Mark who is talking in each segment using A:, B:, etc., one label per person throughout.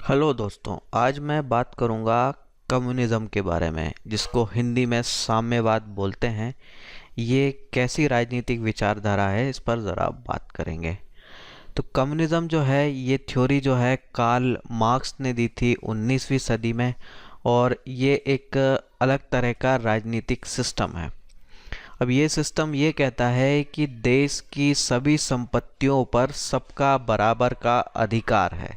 A: Hello दोस्तों, आज मैं बात करूंगा कम्युनिज्म के बारे में, जिसको हिंदी में साम्यवाद बोलते हैं। ये कैसी राजनीतिक विचारधारा है, इस पर ज़रा बात करेंगे। तो कम्युनिज्म जो है, ये थ्योरी जो है कार्ल मार्क्स ने दी थी 19वीं सदी में, और ये एक अलग तरह का राजनीतिक सिस्टम है। अब ये सिस्टम ये कहता है कि देश की सभी संपत्तियों पर सबका बराबर का अधिकार है,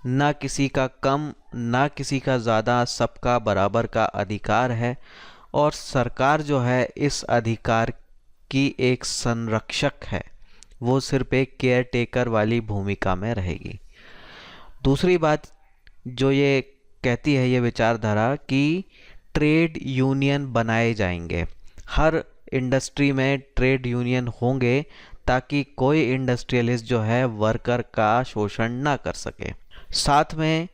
A: ना किसी का कम ना किसी का ज़्यादा, सबका बराबर का अधिकार है। और सरकार जो है इस अधिकार की एक संरक्षक है, वो सिर्फ एक केयर टेकर वाली भूमिका में रहेगी। दूसरी बात जो ये कहती है ये विचारधारा कि ट्रेड यूनियन बनाए जाएंगे, हर इंडस्ट्री में ट्रेड यूनियन होंगे ताकि कोई इंडस्ट्रियलिस्ट जो है वर्कर का शोषण ना कर सके। साथ में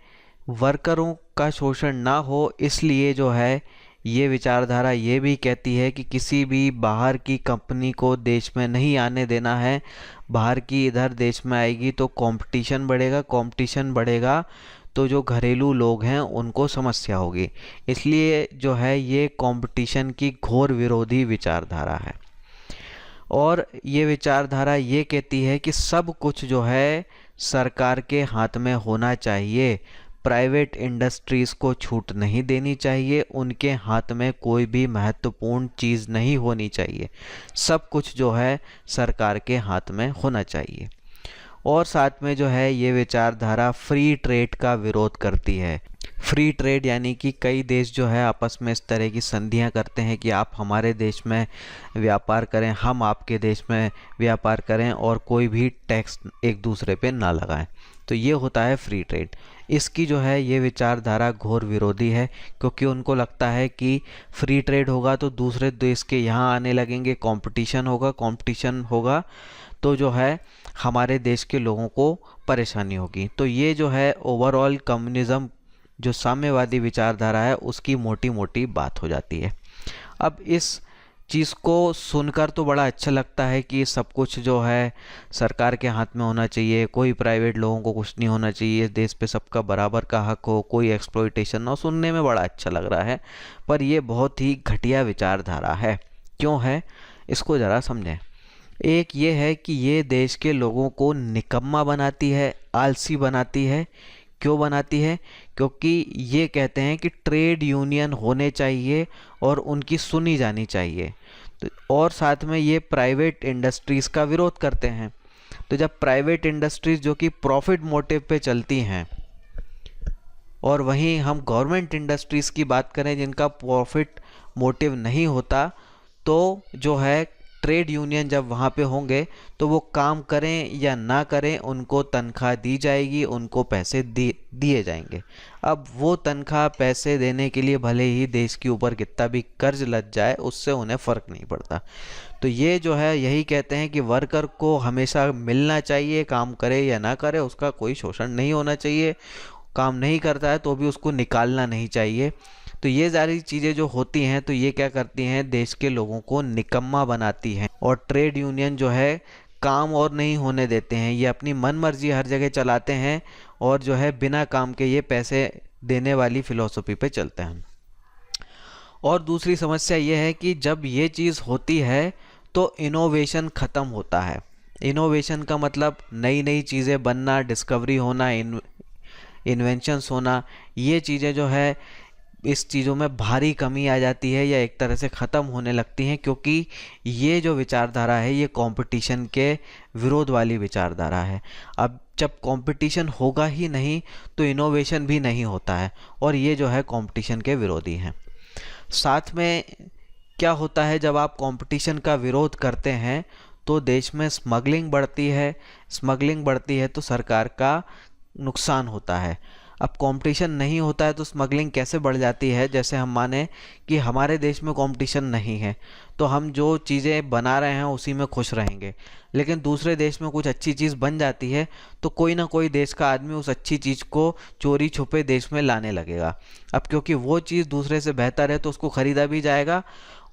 A: वर्करों का शोषण ना हो, इसलिए जो है ये विचारधारा ये भी कहती है कि किसी भी बाहर की कंपनी को देश में नहीं आने देना है। बाहर की इधर देश में आएगी तो कंपटीशन बढ़ेगा, कंपटीशन बढ़ेगा तो जो घरेलू लोग हैं उनको समस्या होगी। इसलिए जो है ये कंपटीशन की घोर विरोधी विचारधारा है। और ये विचारधारा ये कहती है कि सब कुछ जो है सरकार के हाथ में होना चाहिए, प्राइवेट इंडस्ट्रीज़ को छूट नहीं देनी चाहिए, उनके हाथ में कोई भी महत्वपूर्ण चीज़ नहीं होनी चाहिए, सब कुछ जो है सरकार के हाथ में होना चाहिए। और साथ में जो है ये विचारधारा फ्री ट्रेड का विरोध करती है। फ्री ट्रेड यानी कि कई देश जो है आपस में इस तरह की संधियां करते हैं कि आप हमारे देश में व्यापार करें, हम आपके देश में व्यापार करें, और कोई भी टैक्स एक दूसरे पे ना लगाएं। तो ये होता है फ्री ट्रेड। इसकी जो है ये विचारधारा घोर विरोधी है, क्योंकि उनको लगता है कि फ्री ट्रेड होगा तो दूसरे देश के यहाँ आने लगेंगे, कंपटीशन होगा, कंपटीशन होगा तो जो है हमारे देश के लोगों को परेशानी होगी। तो ये जो है ओवरऑल कम्युनिज्म जो साम्यवादी विचारधारा है उसकी मोटी मोटी बात हो जाती है। अब इस चीज़ को सुनकर तो बड़ा अच्छा लगता है कि सब कुछ जो है सरकार के हाथ में होना चाहिए, कोई प्राइवेट लोगों को कुछ नहीं होना चाहिए, देश पे सबका बराबर का हक हो, कोई एक्सप्लॉइटेशन ना हो। सुनने में बड़ा अच्छा लग रहा है, पर ये बहुत ही घटिया विचारधारा है। क्यों है, इसको ज़रा समझें। एक ये है कि ये देश के लोगों को निकम्मा बनाती है, आलसी बनाती है। क्यों बनाती है? क्योंकि ये कहते हैं कि ट्रेड यूनियन होने चाहिए और उनकी सुनी जानी चाहिए। और साथ में ये प्राइवेट इंडस्ट्रीज़ का विरोध करते हैं। तो जब प्राइवेट इंडस्ट्रीज़ जो कि प्रॉफिट मोटिव पे चलती हैं, और वहीं हम गवर्नमेंट इंडस्ट्रीज़ की बात करें जिनका प्रॉफिट मोटिव नहीं होता, तो जो है ट्रेड यूनियन जब वहाँ पे होंगे तो वो काम करें या ना करें उनको तनख्वाह दी जाएगी, उनको पैसे दिए जाएंगे। अब वो तनख्वाह पैसे देने के लिए भले ही देश के ऊपर कितना भी कर्ज लग जाए, उससे उन्हें फ़र्क नहीं पड़ता। तो ये जो है यही कहते हैं कि वर्कर को हमेशा मिलना चाहिए, काम करे या ना करे उसका कोई शोषण नहीं होना चाहिए, काम नहीं करता है तो भी उसको निकालना नहीं चाहिए। तो ये सारी चीज़ें जो होती हैं तो ये क्या करती हैं, देश के लोगों को निकम्मा बनाती हैं। और ट्रेड यूनियन जो है काम और नहीं होने देते हैं, ये अपनी मन मर्जी हर जगह चलाते हैं, और जो है बिना काम के ये पैसे देने वाली फ़िलॉसफी पे चलते हैं। और दूसरी समस्या ये है कि जब ये चीज़ होती है तो इनोवेशन ख़त्म होता है। इनोवेशन का मतलब नई नई चीज़ें बनना, डिस्कवरी होना, इन्वेंशंस होना। ये चीज़ें जो है इस चीज़ों में भारी कमी आ जाती है या एक तरह से ख़त्म होने लगती हैं, क्योंकि ये जो विचारधारा है ये कंपटीशन के विरोध वाली विचारधारा है। अब जब कंपटीशन होगा ही नहीं तो इनोवेशन भी नहीं होता है, और ये जो है कंपटीशन के विरोधी हैं। साथ में क्या होता है, जब आप कंपटीशन का विरोध करते हैं तो देश में स्मगलिंग बढ़ती है। स्मगलिंग बढ़ती है तो सरकार का नुकसान होता है। अब कंपटीशन नहीं होता है तो स्मगलिंग कैसे बढ़ जाती है? जैसे हम माने कि हमारे देश में कंपटीशन नहीं है तो हम जो चीज़ें बना रहे हैं उसी में खुश रहेंगे। लेकिन दूसरे देश में कुछ अच्छी चीज़ बन जाती है तो कोई ना कोई देश का आदमी उस अच्छी चीज़ को चोरी छुपे देश में लाने लगेगा। अब क्योंकि वो चीज़ दूसरे से बेहतर है तो उसको ख़रीदा भी जाएगा,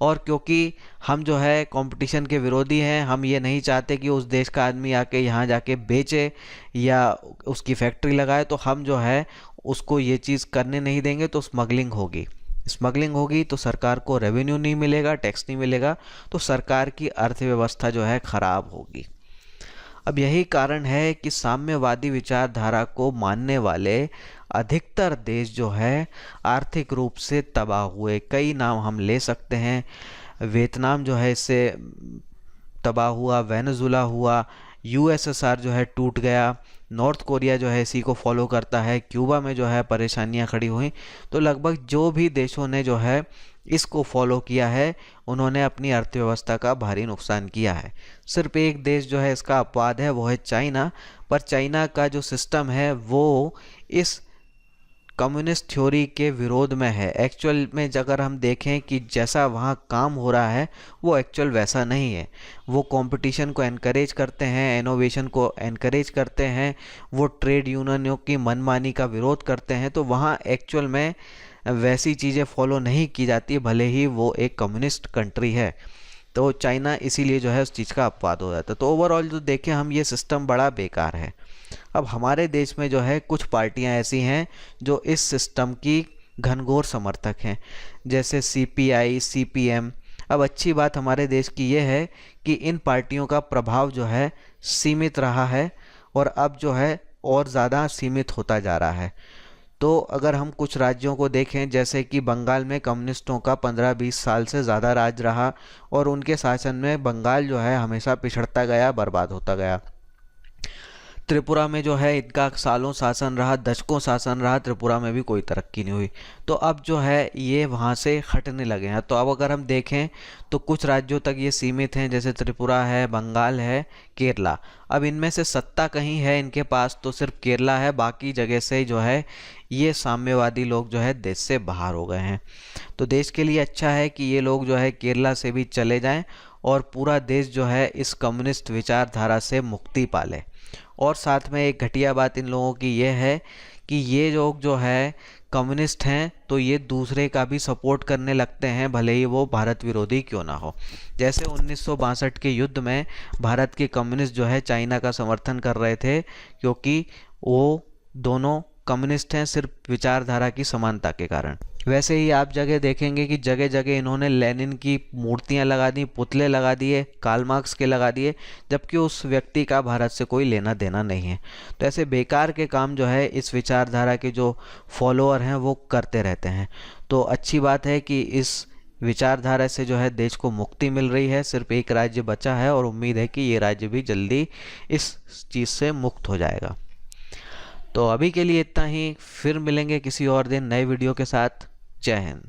A: और क्योंकि हम जो है कंपटीशन के विरोधी हैं, हम ये नहीं चाहते कि उस देश का आदमी आके यहाँ जाके बेचे या उसकी फैक्ट्री लगाए, तो हम जो है उसको ये चीज़ करने नहीं देंगे। तो स्मगलिंग होगी, स्मगलिंग होगी तो सरकार को रेवेन्यू नहीं मिलेगा, टैक्स नहीं मिलेगा, तो सरकार की अर्थव्यवस्था जो है खराब होगी। अब यही कारण है कि साम्यवादी विचारधारा को मानने वाले अधिकतर देश जो है आर्थिक रूप से तबाह हुए। कई नाम हम ले सकते हैं। वियतनाम जो है इससे तबाह हुआ, वेनेजुला हुआ, यूएसएसआर जो है टूट गया, नॉर्थ कोरिया जो है इसी को फॉलो करता है, क्यूबा में जो है परेशानियां खड़ी हुई। तो लगभग जो भी देशों ने जो है इसको फॉलो किया है उन्होंने अपनी अर्थव्यवस्था का भारी नुकसान किया है। सिर्फ एक देश जो है इसका अपवाद है, वो है चाइना। पर चाइना का जो सिस्टम है वो इस कम्युनिस्ट थ्योरी के विरोध में है। एक्चुअल में अगर हम देखें कि जैसा वहाँ काम हो रहा है वो एक्चुअल वैसा नहीं है। वो कंपटीशन को एनकरेज करते हैं, इनोवेशन को एनकरेज करते हैं, वो ट्रेड यूनियनों की मनमानी का विरोध करते हैं। तो वहाँ एक्चुअल में वैसी चीज़ें फॉलो नहीं की जाती, भले ही वो एक कम्युनिस्ट कंट्री है। तो चाइना इसीलिए जो है उस चीज़ का अपवाद हो जाता है। तो ओवरऑल जो देखें हम, ये सिस्टम बड़ा बेकार है। अब हमारे देश में जो है कुछ पार्टियां ऐसी हैं जो इस सिस्टम की घनघोर समर्थक हैं, जैसे सीपीआई, सीपीएम। अब अच्छी बात हमारे देश की ये है कि इन पार्टियों का प्रभाव जो है सीमित रहा है और अब जो है और ज़्यादा सीमित होता जा रहा है। तो अगर हम कुछ राज्यों को देखें, जैसे कि बंगाल में कम्युनिस्टों का 15-20 साल से ज़्यादा राज रहा और उनके शासन में बंगाल जो है हमेशा पिछड़ता गया, बर्बाद होता गया। त्रिपुरा में जो है इनका सालों शासन रहा, दशकों शासन रहा, त्रिपुरा में भी कोई तरक्की नहीं हुई। तो अब जो है ये वहाँ से हटने लगे हैं। तो अब अगर हम देखें तो कुछ राज्यों तक ये सीमित हैं, जैसे त्रिपुरा है, बंगाल है, केरला। अब इनमें से सत्ता कहीं है इनके पास तो सिर्फ केरला है, बाकी जगह से जो है ये साम्यवादी लोग जो है देश से बाहर हो गए हैं। तो देश के लिए अच्छा है कि ये लोग जो है केरला से भी चले जाएं और पूरा देश जो है इस कम्युनिस्ट विचारधारा से मुक्ति पाले। और साथ में एक घटिया बात इन लोगों की ये है कि ये लोग जो है कम्युनिस्ट हैं तो ये दूसरे का भी सपोर्ट करने लगते हैं, भले ही वो भारत विरोधी क्यों ना हो। जैसे 1962 के युद्ध में भारत के कम्युनिस्ट जो है चाइना का समर्थन कर रहे थे, क्योंकि वो दोनों कम्युनिस्ट हैं सिर्फ विचारधारा की समानता के कारण। वैसे ही आप जगह देखेंगे कि जगह जगह इन्होंने लेनिन की मूर्तियां लगा दी, पुतले लगा दिए, कार्ल मार्क्स के लगा दिए, जबकि उस व्यक्ति का भारत से कोई लेना देना नहीं है। तो ऐसे बेकार के काम जो है इस विचारधारा के जो फॉलोअर हैं वो करते रहते हैं। तो अच्छी बात है कि इस विचारधारा से जो है देश को मुक्ति मिल रही है। सिर्फ एक राज्य बचा है और उम्मीद है कि ये राज्य भी जल्दी इस चीज़ से मुक्त हो जाएगा। तो अभी के लिए इतना ही, फिर मिलेंगे किसी और दिन नए वीडियो के साथ। जय हिंद।